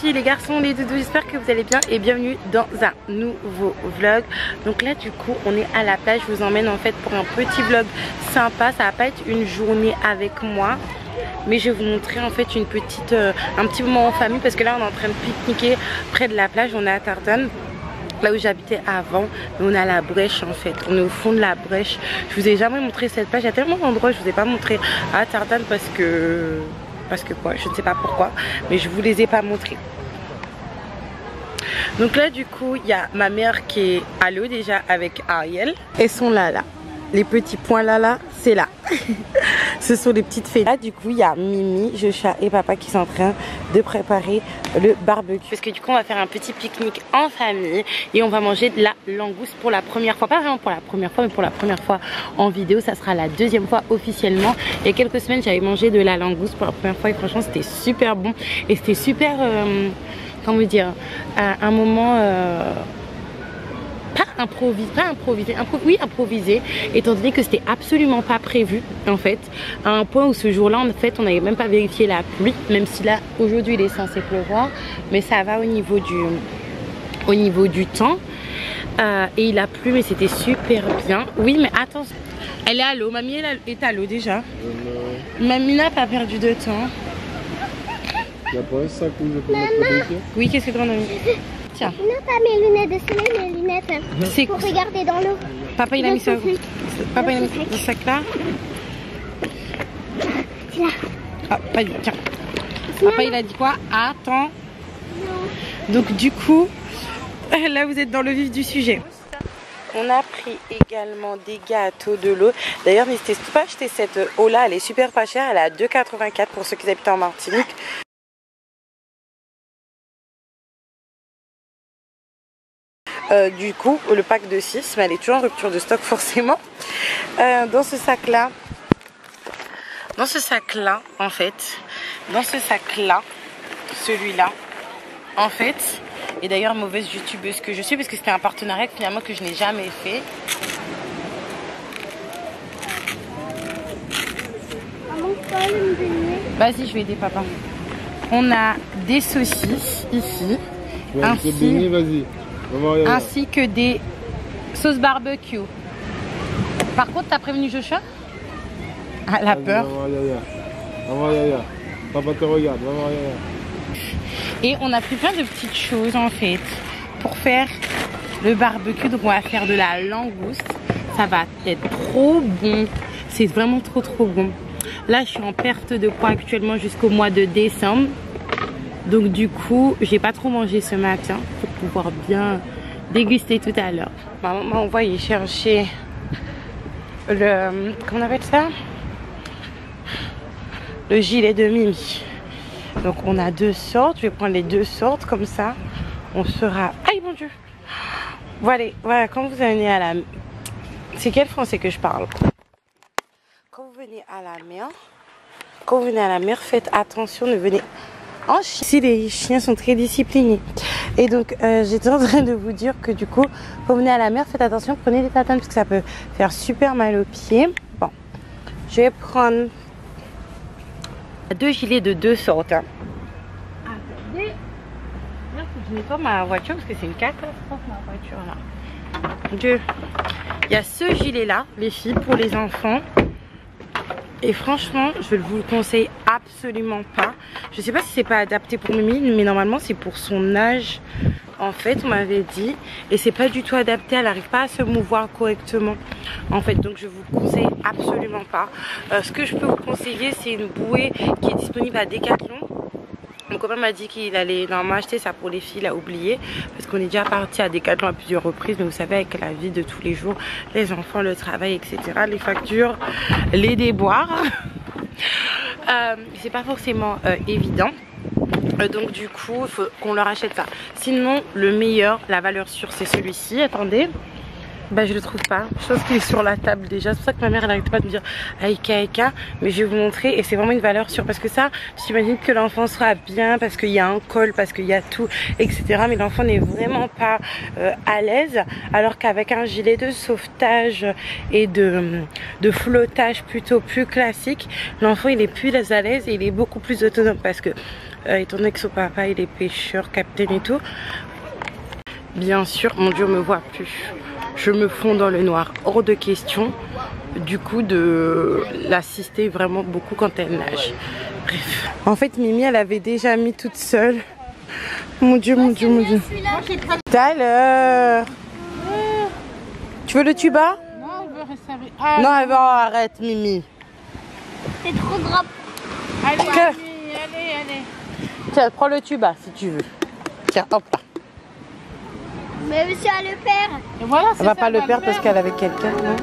filles, les garçons, les doudous, j'espère que vous allez bien et bienvenue dans un nouveau vlog. Donc là du coup on est à la plage, je vous emmène en fait pour un petit vlog sympa. Ça va pas être une journée avec moi, mais je vais vous montrer en fait un petit moment en famille, parce que là on est en train de pique-niquer près de la plage. On est à Tardane, là où j'habitais avant, mais on est à la Brèche en fait, on est au fond de la Brèche. Je vous ai jamais montré cette plage, il y a tellement d'endroits je vous ai pas montré à Tardane parce que quoi, je ne sais pas pourquoi, mais je vous les ai pas montrés. Donc là du coup il y a ma mère qui est à l'eau déjà avec Ariel. Elles sont là, les petits points là, c'est là. Ce sont des petites fées. Là du coup il y a Mimi, Joshua et papa qui sont en train de préparer le barbecue. Parce que du coup on va faire un petit pique-nique en famille et on va manger de la langouste pour la première fois. Pas vraiment pour la première fois, mais pour la première fois en vidéo. Ça sera la deuxième fois officiellement. Il y a quelques semaines j'avais mangé de la langouste pour la première fois et franchement c'était super bon. Et c'était super, comment dire, un moment... improvisé, étant donné que c'était absolument pas prévu en fait, à un point où ce jour-là en fait on n'avait même pas vérifié la pluie, même si là aujourd'hui il est censé pleuvoir, mais ça va au niveau du temps, et il a plu mais c'était super bien. Oui mais attends, elle est à l'eau, mamie elle est à l'eau déjà. Mamie n'a pas perdu de temps. Il y a pas un sac où je peux mettre le bouquet? Oui, qu'est-ce que tu en as mis? Tiens. Non, pas mes lunettes de soleil, mes lunettes C'est pour regarder dans l'eau. Papa il a mis ça. Papa il a mis ce sac là. Là. Ah, pas du. Tiens. Papa il a dit quoi? Attends. Non. Donc du coup, là vous êtes dans le vif du sujet. On a pris également des gâteaux, de l'eau. D'ailleurs n'hésitez pas à acheter cette eau là, elle est super pas chère, elle est à 2,84 pour ceux qui habitent en Martinique. Du coup le pack de 6, mais elle est toujours en rupture de stock forcément. Dans ce sac là en fait, celui-là en fait, et d'ailleurs mauvaise youtubeuse que je suis parce que c'était un partenariat finalement que je n'ai jamais fait. Vas-y, je vais aider papa. On a des saucisses ici, ainsi que des sauces barbecue. Par contre, t'as prévenu Joshua? Ah, la peur. Papa te regarde, Et on a pris plein de petites choses en fait pour faire le barbecue. Donc on va faire de la langouste. Ça va être trop bon. C'est vraiment trop bon. Là, je suis en perte de poids actuellement jusqu'au mois de décembre. Donc du coup, j'ai pas trop mangé ce matin pour pouvoir bien déguster tout à l'heure. Ma maman m'a envoyé chercher le... comment on appelle ça? Le gilet de Mimi. Donc on a deux sortes. Je vais prendre les deux sortes comme ça. On sera... Aïe mon Dieu! Voilà, quand vous venez à la... C'est quel français que je parle? Quand vous venez à la mer, faites attention, ne venez en chien. Si les chiens sont très disciplinés. Et donc j'étais en train de vous dire que du coup, quand vous venez à la mer, faites attention, prenez des tatanes parce que ça peut faire super mal aux pieds. Bon, je vais prendre deux gilets de deux sortes. Attendez, je n'ai pas ma voiture parce que c'est une catastrophe ma voiture là. Il y a ce gilet là, les filles, pour les enfants. Et franchement, je vous le conseille absolument pas. Je sais pas si c'est pas adapté pour Mimi, mais normalement c'est pour son âge. En fait, on m'avait dit. Et c'est pas du tout adapté, elle n'arrive pas à se mouvoir correctement. En fait, donc je vous le conseille absolument pas. Ce que je peux vous conseiller, c'est une bouée qui est disponible à Decathlon. Mon copain m'a dit qu'il allait normalement acheter ça pour les filles, il a oublié. Parce qu'on est déjà parti à Decathlon à plusieurs reprises. Mais vous savez, avec la vie de tous les jours, les enfants, le travail, etc. Les factures, les déboires. C'est pas forcément évident. Donc du coup, il faut qu'on leur achète ça. Sinon, le meilleur, la valeur sûre, c'est celui-ci. Attendez. Bah je le trouve pas, je pense qu'il est sur la table déjà. C'est pour ça que ma mère elle n'arrête pas de me dire Aïka, mais je vais vous montrer. Et c'est vraiment une valeur sûre parce que ça, j'imagine que l'enfant sera bien parce qu'il y a un col, parce qu'il y a tout, etc. Mais l'enfant n'est vraiment pas à l'aise. Alors qu'avec un gilet de sauvetage et de flottage plutôt plus classique, l'enfant il est plus à l'aise et il est beaucoup plus autonome. Parce que étant donné que son papa il est pêcheur, capitaine et tout. Bien sûr, mon Dieu, on me voit plus. Je me fonds dans le noir, hors de question du coup de l'assister vraiment beaucoup quand elle nage. Bref. En fait, Mimi, elle avait déjà mis toute seule. Mon Dieu, mon Dieu, mon Dieu. Tout à l'heure. Tu veux le tuba? Non, elle veut rester. Non, elle veut, arrête, Mimi. C'est trop grand. Allez, Que- allez. Tiens, prends le tuba si tu veux. Tiens, hop là. Mais monsieur a le père. Et voilà, Elle va pas le perdre parce qu'elle est avec quelqu'un, non?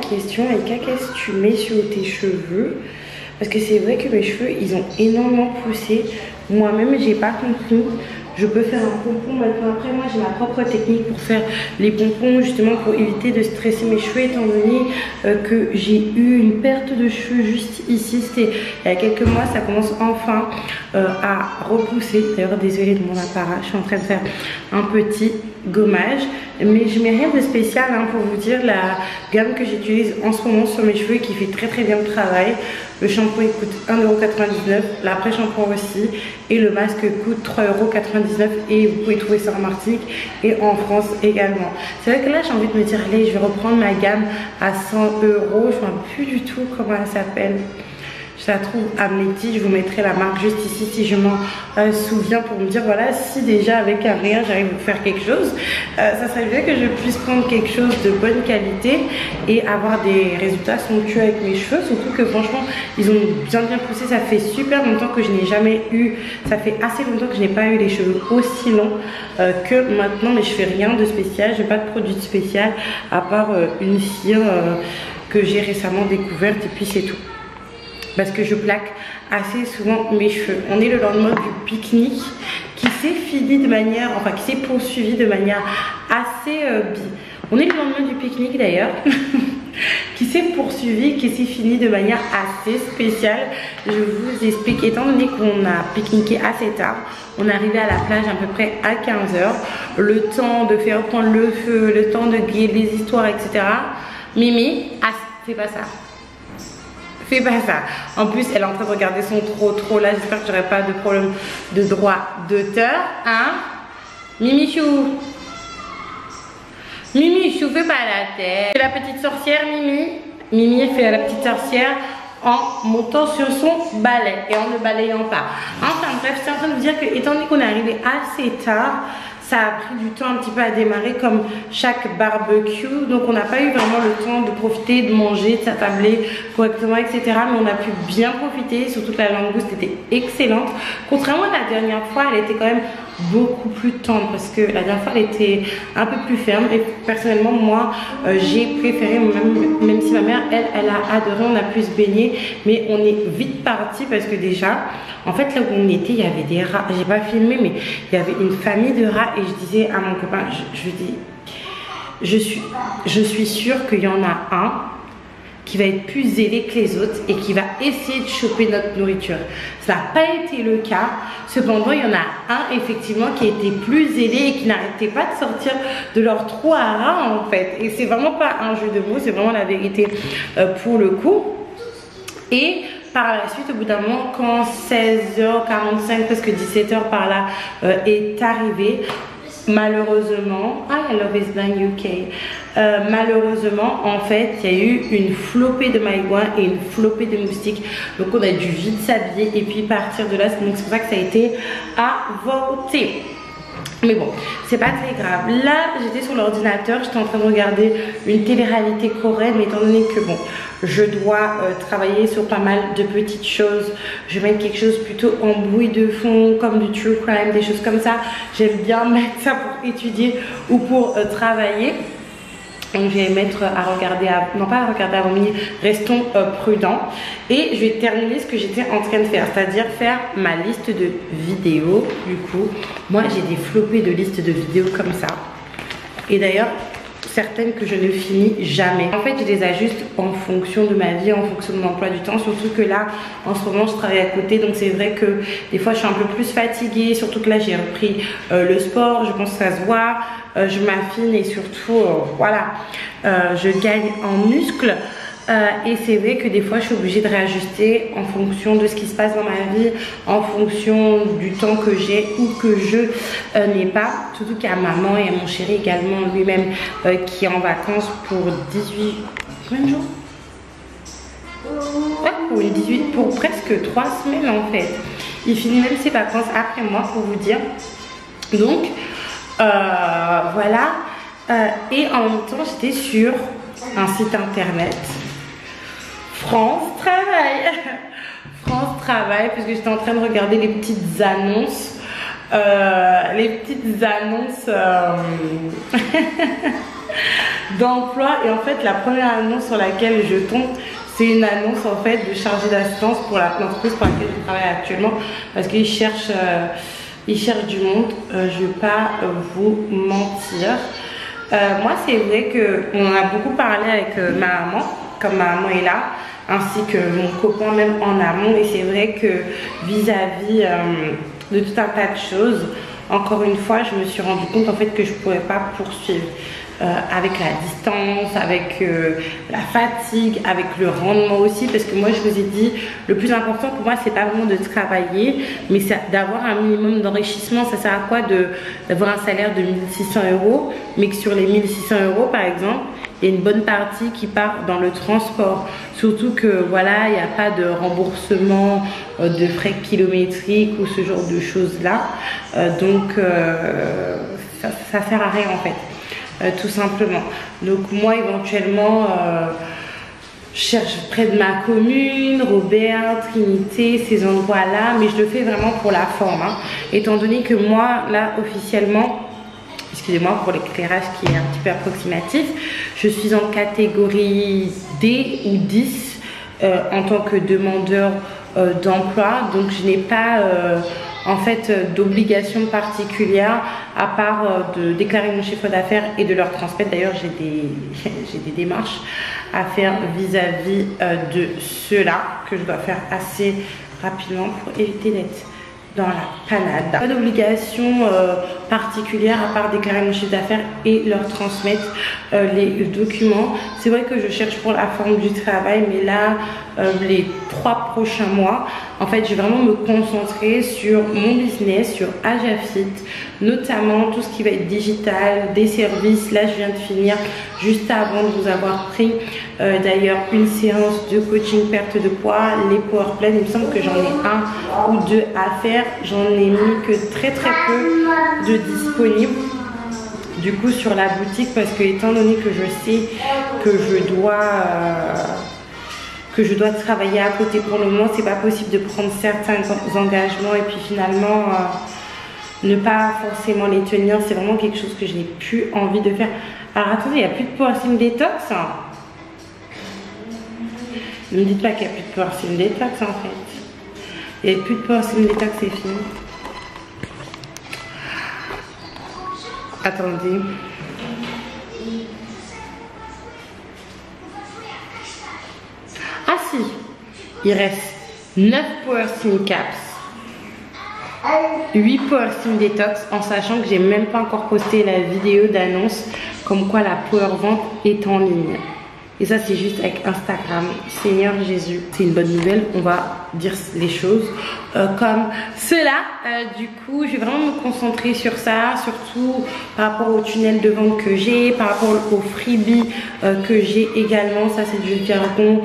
question, Aïka, qu'est-ce que tu mets sur tes cheveux? Parce que c'est vrai que mes cheveux, ils ont énormément poussé. Moi-même, j'ai pas compris. Je peux faire un pompon maintenant. Après, moi, j'ai ma propre technique pour faire les pompons, justement pour éviter de stresser mes cheveux, étant donné que j'ai eu une perte de cheveux juste ici. C'était il y a quelques mois. Ça commence enfin à repousser. D'ailleurs, désolée de mon apparat, je suis en train de faire un petit gommage. Mais je mets rien de spécial hein, pour vous dire la gamme que j'utilise en ce moment sur mes cheveux qui fait très bien le travail. Le shampoing coûte 1,99 €, l'après-shampoing aussi, et le masque coûte 3,99 € et vous pouvez trouver ça en Martinique et en France également. C'est vrai que là j'ai envie de me dire, allez, je vais reprendre ma gamme à 100 €, je ne sais plus du tout comment elle s'appelle. Je la trouve à Mehdi, je vous mettrai la marque juste ici si je m'en souviens pour me dire voilà, si déjà avec un rien j'arrive à faire quelque chose, ça serait bien que je puisse prendre quelque chose de bonne qualité et avoir des résultats somptueux avec mes cheveux, surtout que franchement ils ont bien poussé. Ça fait super longtemps que je n'ai jamais eu, ça fait assez longtemps que je n'ai pas eu les cheveux aussi longs que maintenant, mais je fais rien de spécial, je n'ai pas de produit spécial à part une cire que j'ai récemment découverte et puis c'est tout. Parce que je plaque assez souvent mes cheveux. On est le lendemain du pique-nique qui s'est fini de manière, enfin qui s'est poursuivi de manière assez on est le lendemain du pique-nique d'ailleurs qui s'est poursuivi, qui s'est fini de manière assez spéciale. Je vous explique, étant donné qu'on a pique-niqué assez tard, on est arrivé à la plage à peu près à 15 h, le temps de faire prendre le feu, le temps de guider les histoires, etc. Mimi, ah, fais pas ça. Fais pas ça. En plus, elle est en train de regarder son trop là. J'espère que j'aurai pas de problème de droit d'auteur. Hein? Mimi Chou. Mimi Chou, fais pas la tête. Fais la petite sorcière, Mimi. Mimi fait la petite sorcière en montant sur son balai et en ne balayant pas. Enfin bref, c'est en train de vous dire que étant donné qu'on est arrivé assez tard, ça a pris du temps un petit peu à démarrer comme chaque barbecue. Donc on n'a pas eu vraiment le temps de profiter, de manger, de s'attabler correctement, etc. Mais on a pu bien profiter, surtout que la langouste était excellente. Contrairement à la dernière fois, elle était quand même beaucoup plus tendre parce que la dernière fois elle était un peu plus ferme. Et personnellement moi j'ai préféré, même si ma mère elle a adoré, on a pu se baigner. Mais on est vite parti parce que déjà en fait là où on était il y avait des rats. J'ai pas filmé mais il y avait une famille de rats. Et je disais à mon copain, je lui dis, je suis sûre qu'il y en a un qui va être plus zélé que les autres et qui va essayer de choper notre nourriture. Ça n'a pas été le cas. Cependant, il y en a un effectivement qui était plus zélé et qui n'arrêtait pas de sortir de leur trou à rats en fait. Et c'est vraiment pas un jeu de mots, c'est vraiment la vérité pour le coup. Et par la suite, au bout d'un moment, quand 16 h 45, presque 17 h par là est arrivé, malheureusement, I love is in UK. Malheureusement, en fait, il y a eu une flopée de maïgouins et une flopée de moustiques. Donc, on a dû vite s'habiller et puis partir de là. Donc, c'est pour ça que ça a été avorté. Mais bon, c'est pas très grave. Là, j'étais sur l'ordinateur, j'étais en train de regarder une télé-réalité coréenne, mais étant donné que bon, je dois travailler sur pas mal de petites choses, je vais mettre quelque chose plutôt en bruit de fond, comme du true crime, des choses comme ça. J'aime bien mettre ça pour étudier ou pour travailler. Donc je vais mettre à regarder, non pas à regarder avant midi, restons prudents. Et je vais terminer ce que j'étais en train de faire, c'est-à-dire faire ma liste de vidéos. Du coup, moi j'ai des flopées de listes de vidéos comme ça. Et d'ailleurs, certaines que je ne finis jamais. En fait, je les ajuste en fonction de ma vie, en fonction de mon emploi du temps. Surtout que là, en ce moment, je travaille à côté. Donc c'est vrai que des fois, je suis un peu plus fatiguée. Surtout que là, j'ai repris le sport. Je pense que ça se voit. Je m'affine et surtout, voilà, je gagne en muscles. Et c'est vrai que des fois je suis obligée de réajuster en fonction de ce qui se passe dans ma vie, en fonction du temps que j'ai ou que je n'ai pas. Surtout qu'il y a maman et mon chéri également lui-même qui est en vacances pour 18 jours. Ouais, pour presque 3 semaines en fait. Il finit même ses vacances après moi pour vous dire. Donc voilà. Et en même temps j'étais sur un site internet. France Travail. France Travail, puisque j'étais en train de regarder les petites annonces. D'emploi. Et en fait, la première annonce sur laquelle je tombe, c'est une annonce en fait de chargé d'assistance pour l'entreprise pour laquelle je travaille actuellement. Parce qu'ils cherchent du monde. Je ne vais pas vous mentir. Moi, c'est vrai qu'on a beaucoup parlé avec ma maman, comme ma maman est là, ainsi que mon copain même en amont. Et c'est vrai que vis-à-vis de tout un tas de choses, encore une fois, je me suis rendu compte en fait que je ne pourrais pas poursuivre avec la distance, avec la fatigue, avec le rendement aussi. Parce que moi, je vous ai dit, le plus important pour moi, c'est pas vraiment de travailler, mais c'est d'avoir un minimum d'enrichissement. Ça sert à quoi d'avoir un salaire de 1600 €, mais que sur les 1600 € par exemple, il y a une bonne partie qui part dans le transport. Surtout que voilà, il n'y a pas de remboursement de frais kilométriques ou ce genre de choses là. Donc ça sert à rien en fait, tout simplement. Donc moi éventuellement je cherche près de ma commune, Robert, Trinité, ces endroits là, mais je le fais vraiment pour la forme, hein. Étant donné que moi là officiellement, excusez-moi pour l'éclairage qui est un petit peu approximatif, je suis en catégorie D ou 10 en tant que demandeur d'emploi. Donc je n'ai pas en fait d'obligations particulières à part de déclarer mon chiffre d'affaires et de leur transmettre. D'ailleurs j'ai des démarches à faire vis-à-vis de cela que je dois faire assez rapidement pour éviter d'être dans la panade. Pas d'obligation particulière à part déclarer mon chiffre d'affaires et leur transmettre les documents. C'est vrai que je cherche pour la forme du travail, mais là les 3 prochains mois en fait je vais vraiment me concentrer sur mon business, sur Ajafit, notamment tout ce qui va être digital, des services. Là je viens de finir juste avant de vous avoir pris d'ailleurs une séance de coaching perte de poids, les power plans. Il me semble que j'en ai 1 ou 2 à faire. J'en ai mis que très peu de disponibles du coup sur la boutique, parce que étant donné que je sais que je dois travailler à côté pour le moment, c'est pas possible de prendre certains engagements et puis finalement ne pas forcément les tenir. C'est vraiment quelque chose que je n'ai plus envie de faire. Alors attendez, il n'y a plus de Power Slim Detox. Ne me dites pas qu'il n'y a plus de Power Slim Detox en fait. Il n'y a plus de Power Slim Detox, c'est fini. Attendez. Ah si, il reste 9 Power Slim Caps, 8 Power Slim Detox, en sachant que j'ai même pas encore posté la vidéo d'annonce comme quoi la Power Vente est en ligne. Et ça c'est juste avec Instagram. Seigneur Jésus, c'est une bonne nouvelle, on va dire les choses comme cela. Du coup je vais vraiment me concentrer sur ça, surtout par rapport au tunnel de vente que j'ai, par rapport au freebie que j'ai également. Ça c'est du jargon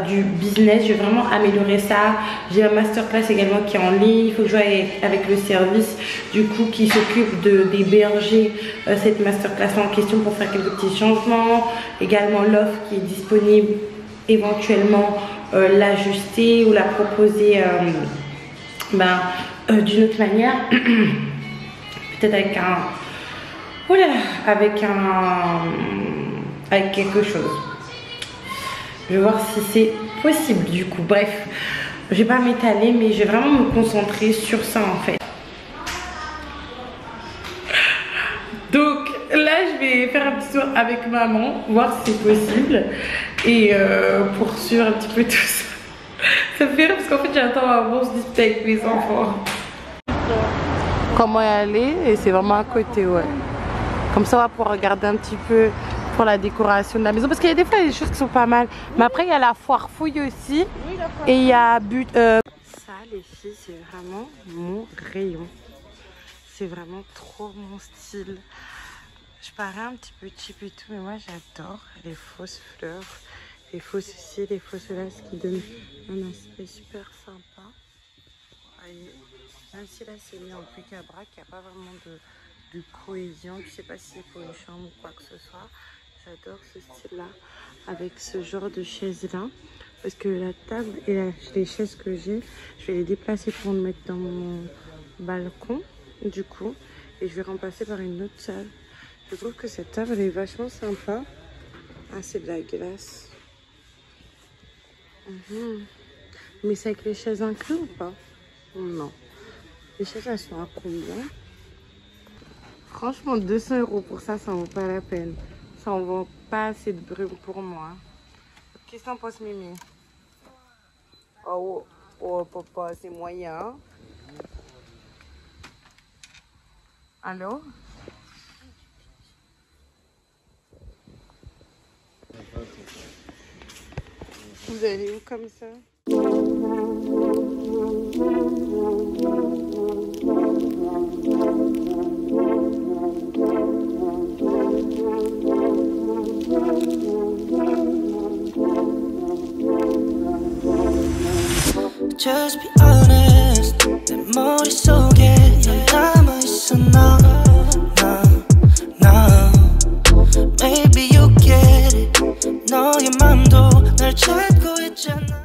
du business. Je vais vraiment améliorer ça. J'ai un masterclass également qui est en ligne. Il faut que je joue avec le service du coup qui s'occupe d'héberger cette masterclass en question pour faire quelques petits changements. Également l'offre qui est disponible, éventuellement l'ajuster ou la proposer d'une autre manière, peut-être avec un, oh là là, avec quelque chose. Je vais voir si c'est possible du coup. Bref, je vais pas m'étaler, mais je vais vraiment me concentrer sur ça en fait. Donc là je vais faire un petit tour avec maman, voir si c'est possible et poursuivre un petit peu tout ça. Ça me fait rire parce qu'en fait j'attends avant se disputer avec mes enfants. Comment y aller, et c'est vraiment à côté, ouais. Comme ça on va pouvoir regarder un petit peu pour la décoration de la maison, parce qu'il y a des fois des choses qui sont pas mal. Mais après il y a la foire fouille aussi, et il y a ça les filles, c'est vraiment mon rayon. C'est vraiment trop mon style. Je parais un petit peu cheap et tout, mais moi j'adore les fausses fleurs, les fausses ceci, les fausses là, ce qui donne un aspect super sympa. Voyez, même si là c'est mis en bric-à-brac, il n'y a pas vraiment de cohésion. Je sais pas si c'est pour une chambre ou quoi que ce soit. J'adore ce style là avec ce genre de chaise là, parce que la table et les chaises que j'ai, je vais les déplacer pour me mettre dans mon balcon du coup, et je vais remplacer par une autre table. Je trouve que cette table est vachement sympa. Ah, c'est de la glace. Mais c'est avec les chaises inclus ou pas? Non. Les chaises elles sont à combien? Franchement 200 € pour ça, ça en vaut pas la peine. Ça en vaut pas assez de brume pour moi. Qu'est-ce que t'en penses, Mimi? Oh papa, c'est moyen. Allô? Vous allez où comme ça? Just be honest, 내 머릿속에 넌 남아있어 나